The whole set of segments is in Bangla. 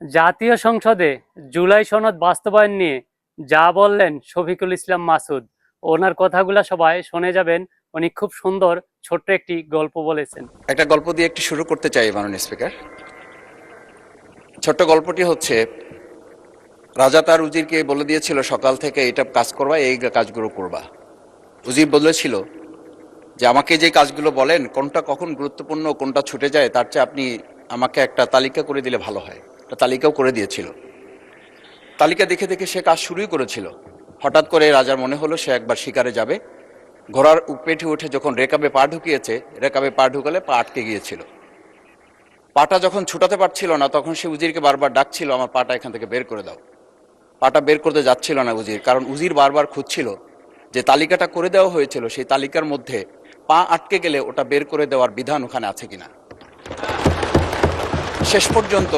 জাতীয় সংসদে জুলাই সনদ বাস্তবায়ন নিয়ে যা বললেন শফিকুল ইসলাম মাসুদ, ওনার কথাগুলো সবাই শুনে যাবেন। উনি খুব সুন্দর ছোট্ট একটি গল্প বলেছেন। একটা গল্প দিয়ে একটু শুরু করতে চাই মাননীয় স্পিকার। ছোট্ট গল্পটি হচ্ছে, রাজা তার উজিরকে বলে দিয়েছিল সকাল থেকে এটা কাজ করবা, এই কাজগুলো করবা। উজির বলেছিল যে আমাকে যে কাজগুলো বলেন কোনটা কখন গুরুত্বপূর্ণ কোনটা ছুটে যায় তার চেয়ে আপনি আমাকে একটা তালিকা করে দিলে ভালো হয়। একটা তালিকাও করে দিয়েছিল। তালিকা দেখে দেখে সে কাজ শুরুই করেছিল। হঠাৎ করে রাজার মনে হলো সে একবার শিকারে যাবে। ঘোড়ার পেটে উঠে যখন রেকাবে পা ঢুকিয়েছে, রেকাবে পা ঢুকালে পা আটকে গিয়েছিল। পাটা যখন ছুটাতে পারছিল না তখন সে উজিরকে বারবার ডাকছিল, আমার পাটা এখান থেকে বের করে দাও। পাটা বের করতে যাচ্ছিল না উজির, কারণ উজির বারবার খুঁজছিল যে তালিকাটা করে দেওয়া হয়েছিল সেই তালিকার মধ্যে পা আটকে গেলে ওটা বের করে দেওয়ার বিধান ওখানে আছে কিনা। শেষ পর্যন্ত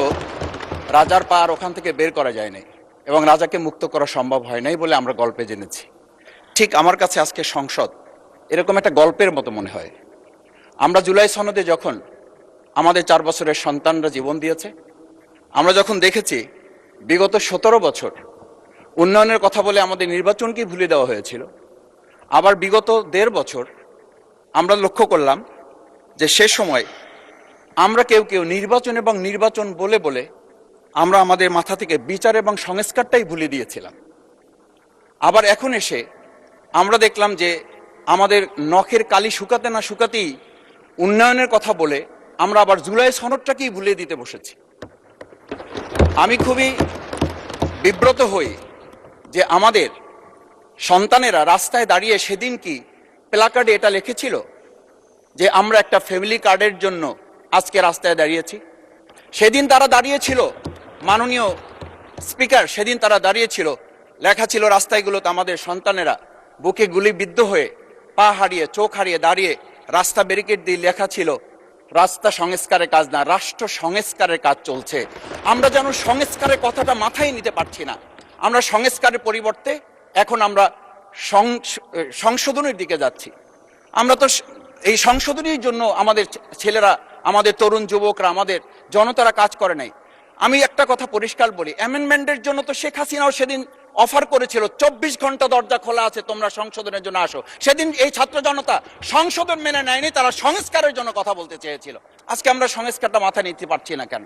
রাজার পা আর ওখান থেকে বের করা যায় নাই এবং রাজাকে মুক্ত করা সম্ভব হয় নাই বলে আমরা গল্পে জেনেছি। ঠিক আমার কাছে আজকে সংসদ এরকম একটা গল্পের মতো মনে হয়। আমরা জুলাই সনদে যখন আমাদের 4 বছরের সন্তানরা জীবন দিয়েছে, আমরা যখন দেখেছি বিগত 17 বছর উন্নয়নের কথা বলে আমাদের নির্বাচনকে ভুলে দেওয়া হয়েছিল, আবার বিগত 1.5 বছর আমরা লক্ষ্য করলাম যে সে সময় আমরা কেউ কেউ নির্বাচন এবং নির্বাচন বলে বলে আমরা আমাদের মাথা থেকে বিচার এবং সংস্কারটাই ভুলে দিয়েছিলাম। আবার এখন এসে আমরা দেখলাম যে আমাদের নখের কালি শুকাতে না শুকাতেই উন্নয়নের কথা বলে আমরা আবার জুলাই সনদটাকেই ভুলে দিতে বসেছি। আমি খুবই বিব্রত হই যে আমাদের সন্তানেরা রাস্তায় দাঁড়িয়ে সেদিন কি প্ল্যাকার্ডে এটা লিখেছিল যে আমরা একটা ফ্যামিলি কার্ডের জন্য আজকে রাস্তায় দাঁড়িয়েছি। সেদিন তারা দাঁড়িয়েছিল, মাননীয় স্পিকার, সেদিন তারা দাঁড়িয়েছিল, লেখা ছিল রাস্তাগুলোতে আমাদের সন্তানেরা বুকে গুলিবিদ্ধ হয়ে পা হারিয়ে চোখ হারিয়ে দাঁড়িয়ে রাস্তা ব্যারিকেড দিয়ে লেখা ছিল রাস্তা সংস্কারের কাজ না, রাষ্ট্র সংস্কারের কাজ চলছে। আমরা যেন সংস্কারের কথাটা মাথায় নিতে পারছি না। আমরা সংস্কারের পরিবর্তে এখন আমরা সংশোধনের দিকে যাচ্ছি। আমরা তো এই সংশোধনীর জন্য আমাদের ছেলেরা, আমাদের তরুণ যুবকরা, আমাদের জনতারা কাজ করে নাই। আমি একটা কথা পরিষ্কার বলি, অ্যামেন্ডমেন্টের জন্য তো শেখ হাসিনাও সেদিন অফার করেছিল 24 ঘন্টা দরজা খোলা আছে, তোমরা সংশোধনের জন্য আসো। সেদিন এই ছাত্র জনতা সংশোধন মেনে নেয়নি, তারা সংস্কারের জন্য কথা বলতে চেয়েছিল। আজকে আমরা সংস্কারটা মাথায় নিতে পারছি না কেন?